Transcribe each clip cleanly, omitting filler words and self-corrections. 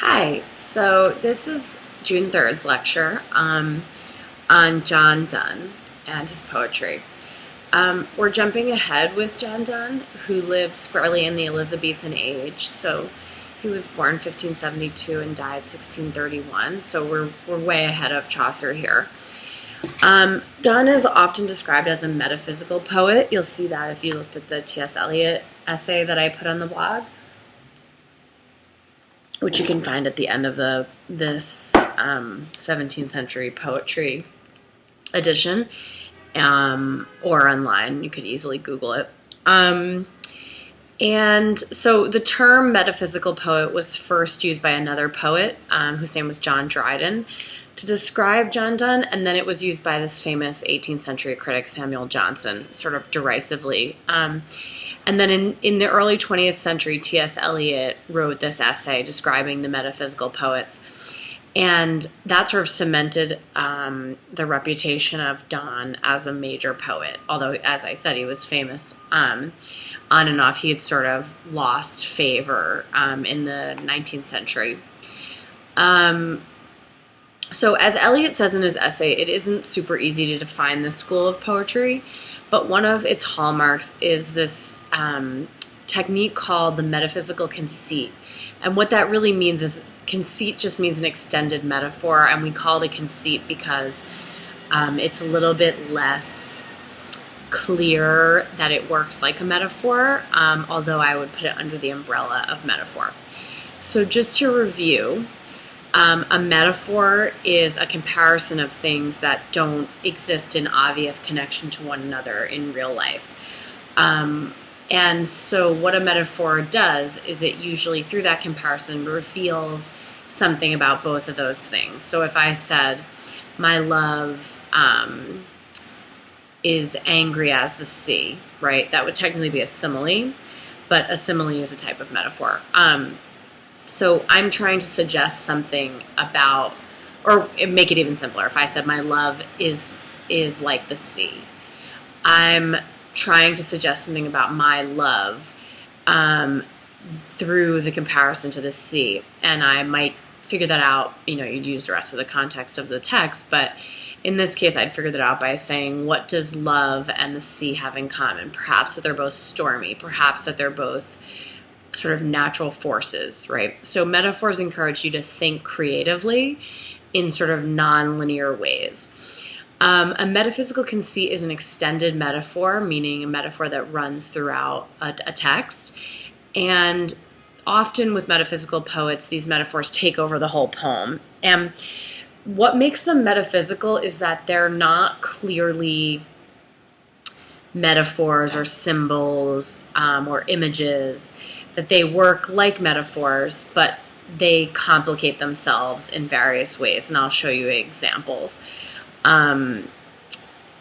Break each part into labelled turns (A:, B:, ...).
A: Hi, so this is June 3rd's lecture on John Donne and his poetry. We're jumping ahead with John Donne, who lived squarely in the Elizabethan age. So he was born 1572 and died 1631. So we're way ahead of Chaucer here. Donne is often described as a metaphysical poet. You'll see that if you looked at the T.S. Eliot essay that I put on the blog, which you can find at the end of this 17th century poetry edition, or online. You could easily Google it. And so the term metaphysical poet was first used by another poet whose name was John Dryden to describe John Donne, and then it was used by this famous 18th century critic Samuel Johnson, sort of derisively. And then in the early 20th century, T.S. Eliot wrote this essay describing the metaphysical poets. And that sort of cemented the reputation of Donne as a major poet. Although, as I said, he was famous on and off. He had sort of lost favor in the 19th century. So as Eliot says in his essay, it isn't super easy to define this school of poetry, but one of its hallmarks is this technique called the metaphysical conceit. And what that really means is conceit just means an extended metaphor, and we call it a conceit because it's a little bit less clear that it works like a metaphor, although I would put it under the umbrella of metaphor. So just to review, a metaphor is a comparison of things that don't exist in obvious connection to one another in real life. And so what a metaphor does is it usually, through that comparison, reveals something about both of those things. So if I said, my love is angry as the sea, right? That would technically be a simile, but a simile is a type of metaphor. So I'm trying to suggest something about, or make it even simpler. If I said my love is like the sea, I'm trying to suggest something about my love through the comparison to the sea. And I might figure that out, you'd use the rest of the context of the text, but in this case, I'd figure that out by saying, what does love and the sea have in common? Perhaps that they're both stormy, perhaps that they're both sort of natural forces, right? So metaphors encourage you to think creatively in sort of non-linear ways. A metaphysical conceit is an extended metaphor, meaning a metaphor that runs throughout a text. And often with metaphysical poets, these metaphors take over the whole poem. And what makes them metaphysical is that they're not clearly metaphors or symbols or images, that they work like metaphors, but they complicate themselves in various ways. And I'll show you examples of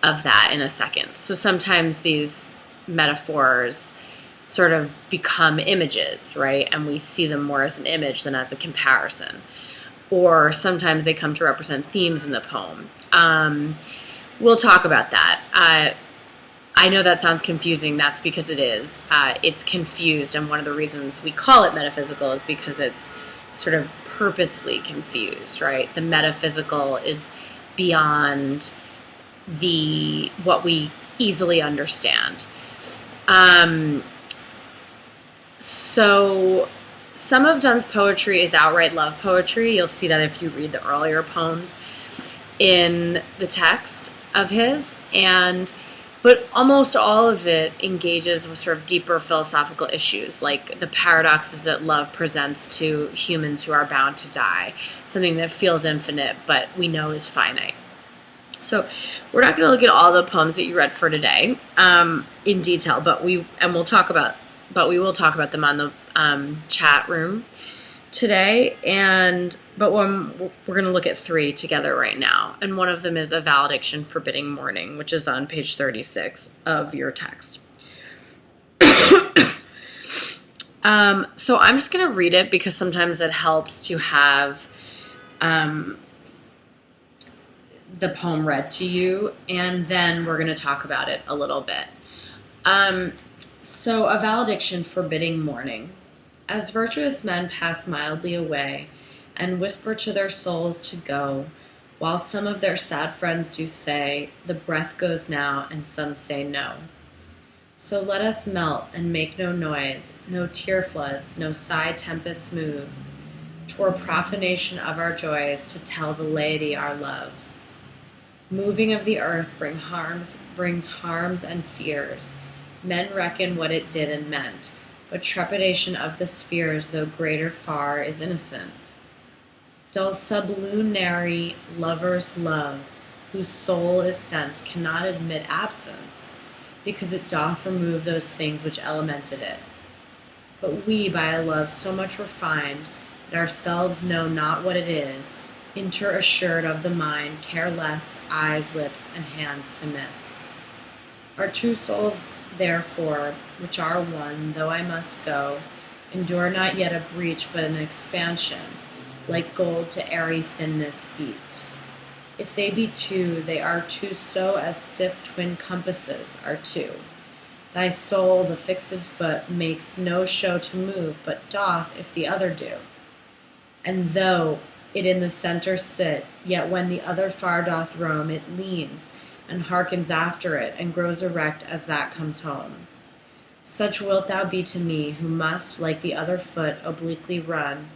A: that in a second. So sometimes these metaphors sort of become images, right? And we see them more as an image than as a comparison. Or sometimes they come to represent themes in the poem. We'll talk about that. I know that sounds confusing. That's because it is. It's confused, and one of the reasons we call it metaphysical is because it's sort of purposely confused, right? The metaphysical is beyond what we easily understand. So some of Donne's poetry is outright love poetry. You'll see that if you read the earlier poems in the text of his, but almost all of it engages with sort of deeper philosophical issues, like the paradoxes that love presents to humans who are bound to die, something that feels infinite but we know is finite. So we're not going to look at all the poems that you read for today in detail, but we will talk about them on the chat room today. But we're going to look at three together right now. And one of them is A Valediction Forbidding Mourning, which is on page 36 of your text. So I'm just going to read it because sometimes it helps to have the poem read to you, and then we're going to talk about it a little bit. So A Valediction Forbidding Mourning. As virtuous men pass mildly away, and whisper to their souls to go, while some of their sad friends do say, the breath goes now, and some say no. So let us melt and make no noise, no tear floods, no sigh tempests move, 'twere profanation of our joys to tell the laity our love. Moving of the earth brings harms and fears. Men reckon what it did and meant, but trepidation of the spheres, though greater far, is innocent. Dull sublunary lovers' love, whose soul is sense, cannot admit absence, because it doth remove those things which elemented it. But we, by a love so much refined, that ourselves know not what it is, assured of the mind, care less eyes, lips, and hands to miss. Our two souls, therefore, which are one, though I must go, endure not yet a breach, but an expansion, like gold to airy thinness beat. If they be two, they are two so as stiff twin compasses are two. Thy soul, the fixed foot, makes no show to move, but doth if the other do. And though it in the centre sit, yet when the other far doth roam, it leans, and hearkens after it, and grows erect as that comes home. Such wilt thou be to me, who must, like the other foot, obliquely run.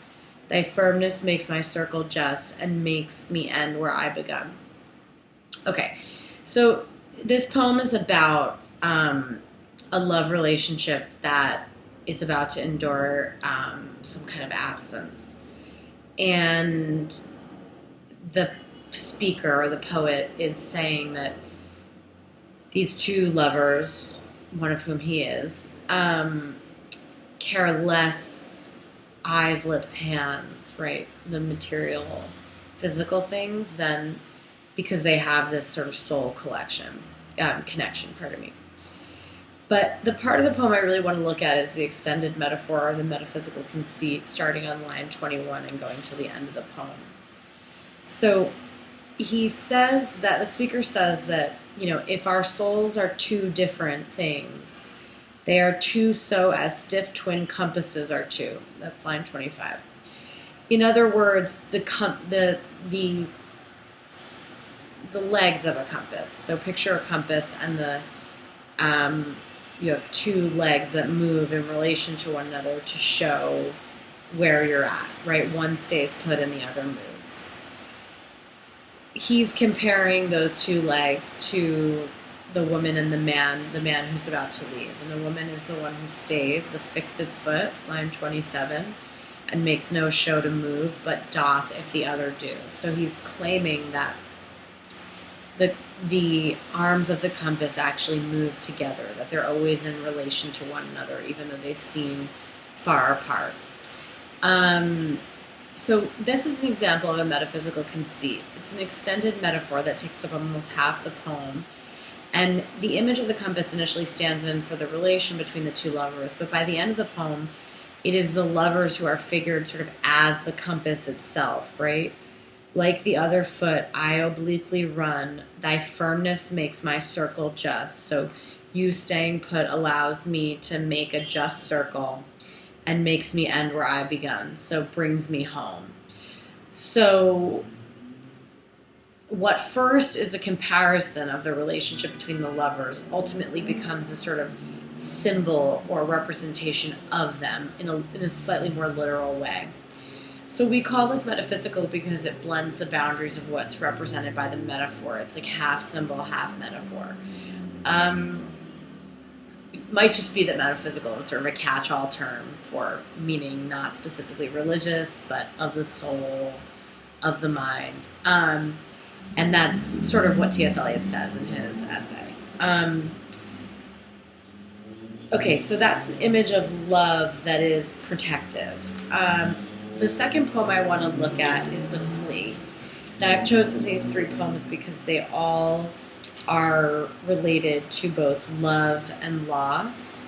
A: Thy firmness makes my circle just, and makes me end where I begun. Okay, so this poem is about a love relationship that is about to endure some kind of absence. And the speaker, or the poet, is saying that these two lovers, one of whom he is, care less eyes, lips, hands, right? The material, physical things, than because they have this sort of soul connection, pardon me. But the part of the poem I really want to look at is the extended metaphor, or the metaphysical conceit, starting on line 21 and going to the end of the poem. So he says that, the speaker says that, if our souls are two different things, they are two so as stiff twin compasses are two. That's line 25. In other words, the legs of a compass. So picture a compass, and you have two legs that move in relation to one another to show where you're at, right? One stays put and the other moves. He's comparing those two legs to the woman and the man who's about to leave. And the woman is the one who stays, the fixed foot, line 27, and makes no show to move, but doth if the other do. So he's claiming that the arms of the compass actually move together, that they're always in relation to one another, even though they seem far apart. So this is an example of a metaphysical conceit. It's an extended metaphor that takes up almost half the poem. And the image of the compass initially stands in for the relation between the two lovers, but by the end of the poem, it is the lovers who are figured sort of as the compass itself, right? Like the other foot, I obliquely run. Thy firmness makes my circle just. So you staying put allows me to make a just circle and makes me end where I begun. So brings me home. So what first is a comparison of the relationship between the lovers ultimately becomes a sort of symbol or representation of them in a slightly more literal way. So we call this metaphysical because it blends the boundaries of what's represented by the metaphor. It's like half symbol, half metaphor. It might just be that metaphysical is sort of a catch-all term for meaning not specifically religious, but of the soul, of the mind. And that's sort of what T.S. Eliot says in his essay. Okay, so that's an image of love that is protective. The second poem I want to look at is The Flea. Now, I've chosen these three poems because they all are related to both love and loss,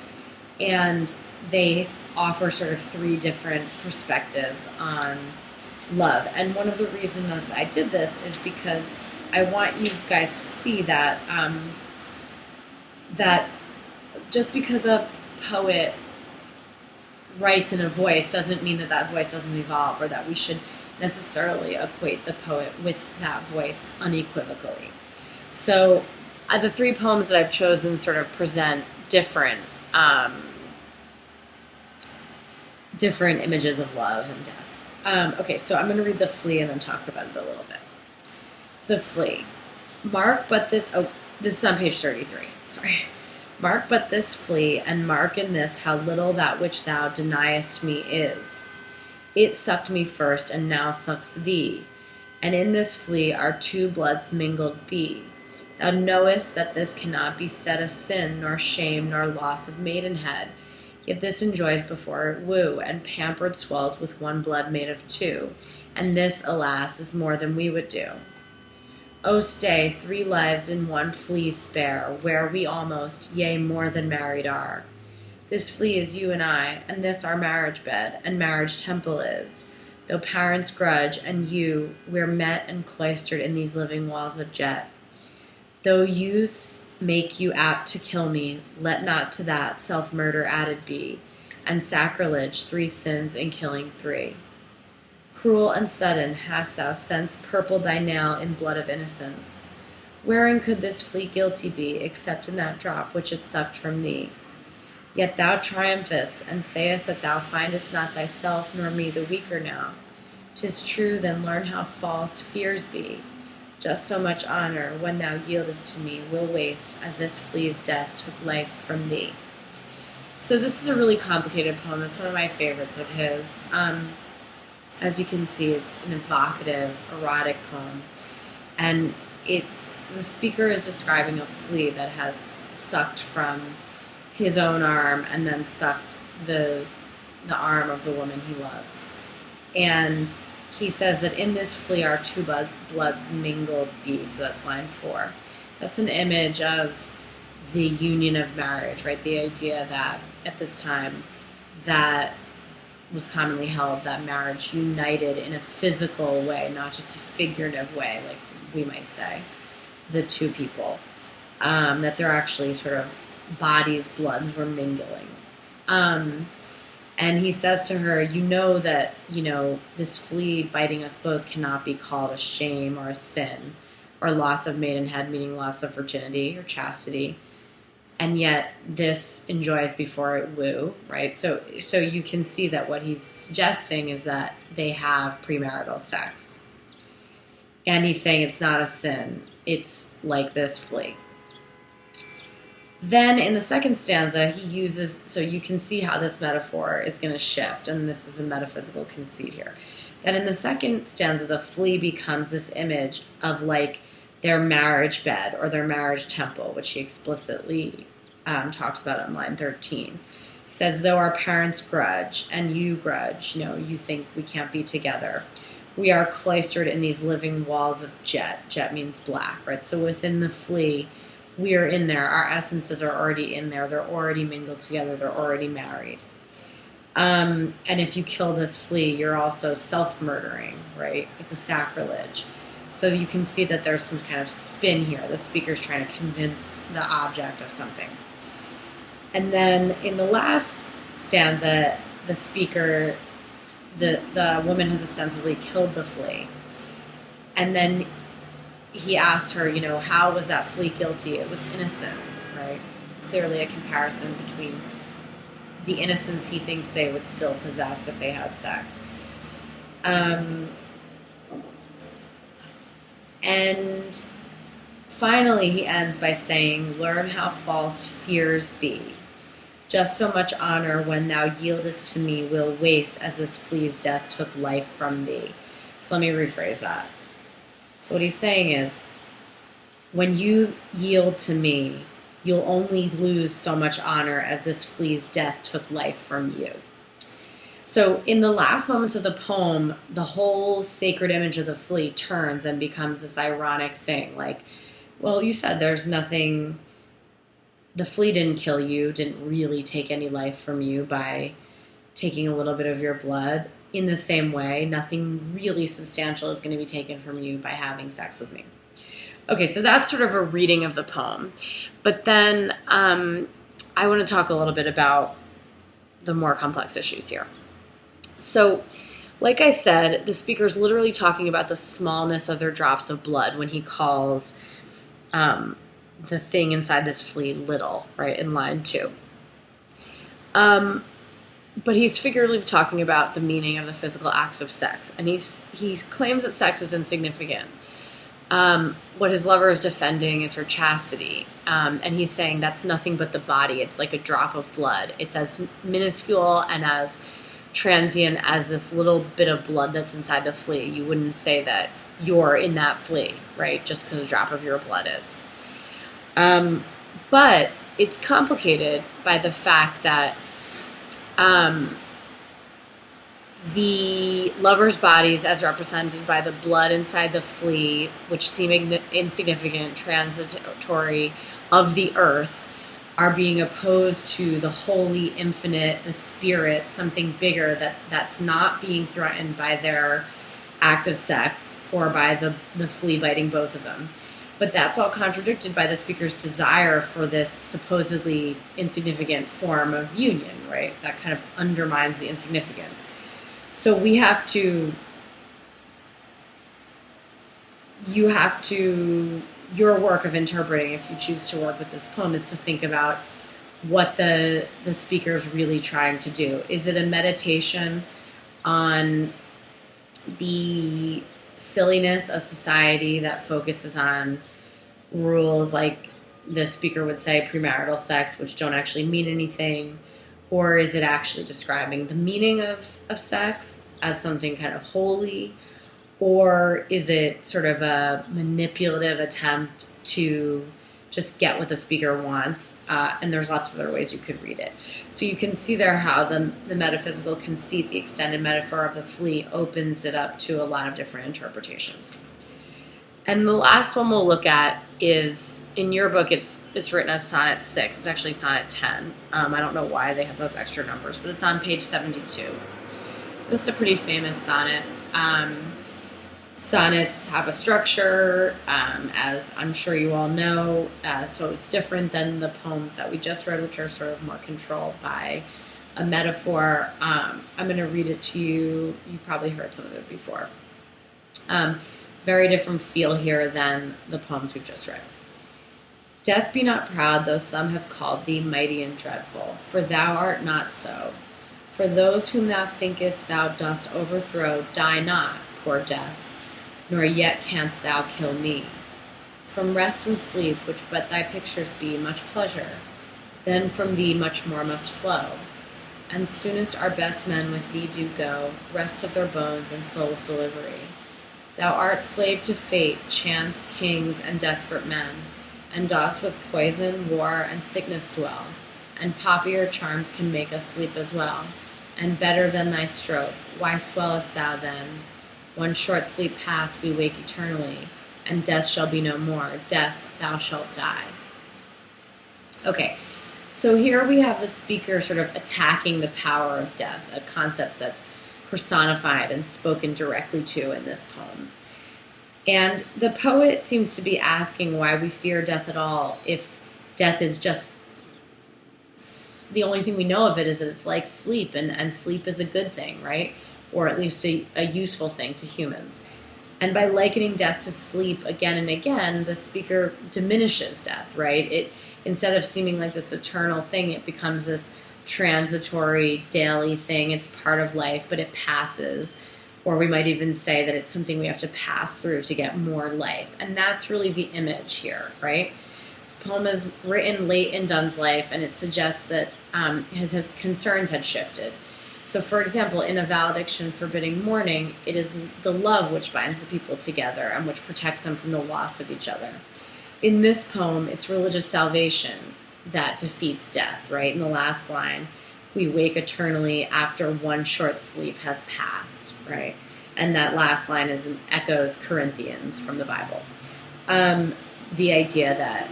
A: and they offer sort of three different perspectives on love. And one of the reasons I did this is because I want you guys to see that that just because a poet writes in a voice doesn't mean that that voice doesn't evolve, or that we should necessarily equate the poet with that voice unequivocally. So the three poems that I've chosen sort of present different images of love and death. Okay, so I'm going to read The Flea and then talk about it a little bit. The Flea. Mark but this, this is on page 33, sorry. Mark but this flea, and mark in this how little that which thou deniest me is. It sucked me first, and now sucks thee, and in this flea our two bloods mingled be. Thou knowest that this cannot be said a sin, nor shame, nor loss of maidenhead, yet this enjoys before it woo, and pampered swells with one blood made of two, and this, alas, is more than we would do. O stay, 3 lives in one flea spare, where we almost, yea, more than married are. This flea is you and I, and this our marriage bed, and marriage temple is. Though parents grudge, and you, we're met and cloistered in these living walls of jet. Though use make you apt to kill me, let not to that self-murder added be, and sacrilege 3 sins in killing 3. Cruel and sudden hast thou since purpled thy nail in blood of innocence. Wherein could this flea guilty be, except in that drop which it sucked from thee? Yet thou triumphest, and sayest that thou findest not thyself nor me the weaker now. 'Tis true, then learn how false fears be. Just so much honor, when thou yieldest to me, will waste, as this flea's death took life from thee. So this is a really complicated poem. It's one of my favorites of his. As you can see, it's an evocative, erotic poem. And the speaker is describing a flea that has sucked from his own arm and then sucked the arm of the woman he loves. And he says that in this flea our two bloods mingled be. So that's line 4. That's an image of the union of marriage, right? The idea that at this time that was commonly held, that marriage united in a physical way, not just a figurative way, like we might say, the two people. That they're actually sort of bodies, bloods were mingling. And he says to her, you know that, this flea biting us both cannot be called a shame or a sin, or loss of maidenhead, meaning loss of virginity or chastity. And yet this enjoys before it woo, right? So you can see that what he's suggesting is that they have premarital sex. And he's saying it's not a sin. It's like this flea. Then in the second stanza, he uses, so you can see how this metaphor is going to shift, and this is a metaphysical conceit here. That in the second stanza, the flea becomes this image of like their marriage bed or their marriage temple, which he explicitly talks about on line 13. He says, though our parents grudge and you grudge, you think we can't be together, we are cloistered in these living walls of jet. Jet means black, right? So within the flea, we are in there. Our essences are already in there. They're already mingled together. They're already married. And if you kill this flea, you're also self-murdering, right? It's a sacrilege. So you can see that there's some kind of spin here. The speaker's trying to convince the object of something. And then in the last stanza, the speaker, the woman has ostensibly killed the flea. And then he asks her, how was that flea guilty? It was innocent, right? Clearly a comparison between the innocence he thinks they would still possess if they had sex. And finally he ends by saying, learn how false fears be. Just so much honor when thou yieldest to me will waste, as this flea's death took life from thee. So let me rephrase that. So what he's saying is, when you yield to me, you'll only lose so much honor as this flea's death took life from you. So in the last moments of the poem, the whole sacred image of the flea turns and becomes this ironic thing. Like, well, you said there's nothing, the flea didn't kill you, didn't really take any life from you by taking a little bit of your blood. In the same way, nothing really substantial is going to be taken from you by having sex with me. Okay, so that's sort of a reading of the poem. But then I want to talk a little bit about the more complex issues here. So, like I said, the speaker's literally talking about the smallness of their drops of blood when he calls the thing inside this flea little, right, in line 2. But he's figuratively talking about the meaning of the physical acts of sex, and he claims that sex is insignificant. What his lover is defending is her chastity, and he's saying that's nothing but the body. It's like a drop of blood. It's as minuscule and as transient as this little bit of blood that's inside the flea. You wouldn't say that you're in that flea, right, just because a drop of your blood is. But it's complicated by the fact that the lover's bodies, as represented by the blood inside the flea, which seem insignificant, transitory of the earth, are being opposed to the holy, infinite, the spirit, something bigger that's not being threatened by their act of sex or by the flea biting both of them. But that's all contradicted by the speaker's desire for this supposedly insignificant form of union, right? That kind of undermines the insignificance. So your work of interpreting, if you choose to work with this poem, is to think about what the speaker's really trying to do. Is it a meditation on the silliness of society that focuses on rules like the speaker would say premarital sex, which don't actually mean anything? Or is it actually describing the meaning of sex as something kind of holy? Or is it sort of a manipulative attempt to just get what the speaker wants? And there's lots of other ways you could read it. So you can see there how the metaphysical conceit, the extended metaphor of the flea, opens it up to a lot of different interpretations. And the last one we'll look at is, in your book, it's written as Sonnet 6. It's actually Sonnet 10. I don't know why they have those extra numbers, but it's on page 72. This is a pretty famous sonnet. Sonnets have a structure, as I'm sure you all know, so it's different than the poems that we just read, which are sort of more controlled by a metaphor. I'm going to read it to you. You've probably heard some of it before. Very different feel here than the poems we've just read. Death be not proud, though some have called thee mighty and dreadful, for thou art not so. For those whom thou thinkest thou dost overthrow die not, poor death, nor yet canst thou kill me. From rest and sleep, which but thy pictures be, much pleasure, then from thee much more must flow. And soonest our best men with thee do go, rest of their bones and soul's delivery. Thou art slave to fate, chance, kings, and desperate men, and dost with poison, war, and sickness dwell, and poppier charms can make us sleep as well. And better than thy stroke, why swellest thou then? One short sleep past, we wake eternally, and death shall be no more. Death, thou shalt die. Okay, so here we have the speaker sort of attacking the power of death, a concept that's personified and spoken directly to in this poem. And the poet seems to be asking why we fear death at all if death is just the only thing we know of it is that it's like sleep, and sleep is a good thing, right? Or at least a useful thing to humans. And by likening death to sleep again and again, the speaker diminishes death, right? It, instead of seeming like this eternal thing, it becomes this transitory daily thing. It's part of life, but it passes. Or we might even say that it's something we have to pass through to get more life. And that's really the image here, right? This poem is written late in Donne's life, and it suggests that his concerns had shifted. So, for example, in a valediction forbidding mourning, it is the love which binds the people together and which protects them from the loss of each other. In this poem, it's religious salvation that defeats death, right? In the last line, we wake eternally after one short sleep has passed, right? And that last line echoes Corinthians from the Bible. The idea that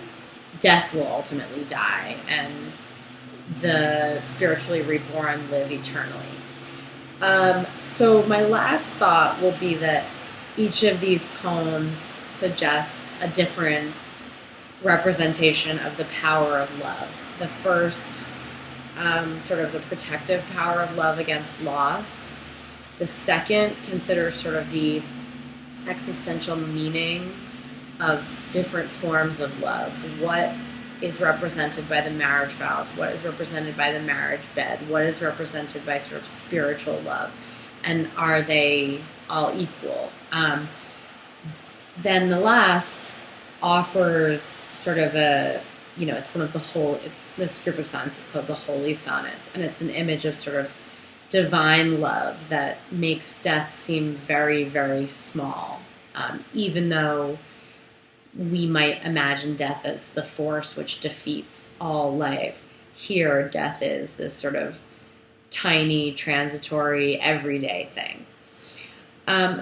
A: death will ultimately die and the spiritually reborn live eternally. So my last thought will be that each of these poems suggests a different representation of the power of love. The first sort of the protective power of love against loss. The second considers sort of the existential meaning of different forms of love. What is represented by the marriage vows? What is represented by the marriage bed? What is represented by sort of spiritual love? And are they all equal? Then the last offers sort of it's one of it's this group of sonnets is called the Holy Sonnets, and it's an image of sort of divine love that makes death seem very, very small, even though we might imagine death as the force which defeats all life. Here, death is this sort of tiny, transitory, everyday thing.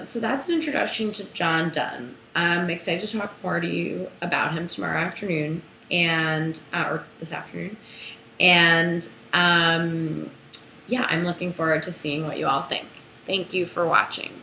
A: So that's an introduction to John Donne. I'm excited to talk more to you about him tomorrow afternoon or this afternoon. And I'm looking forward to seeing what you all think. Thank you for watching.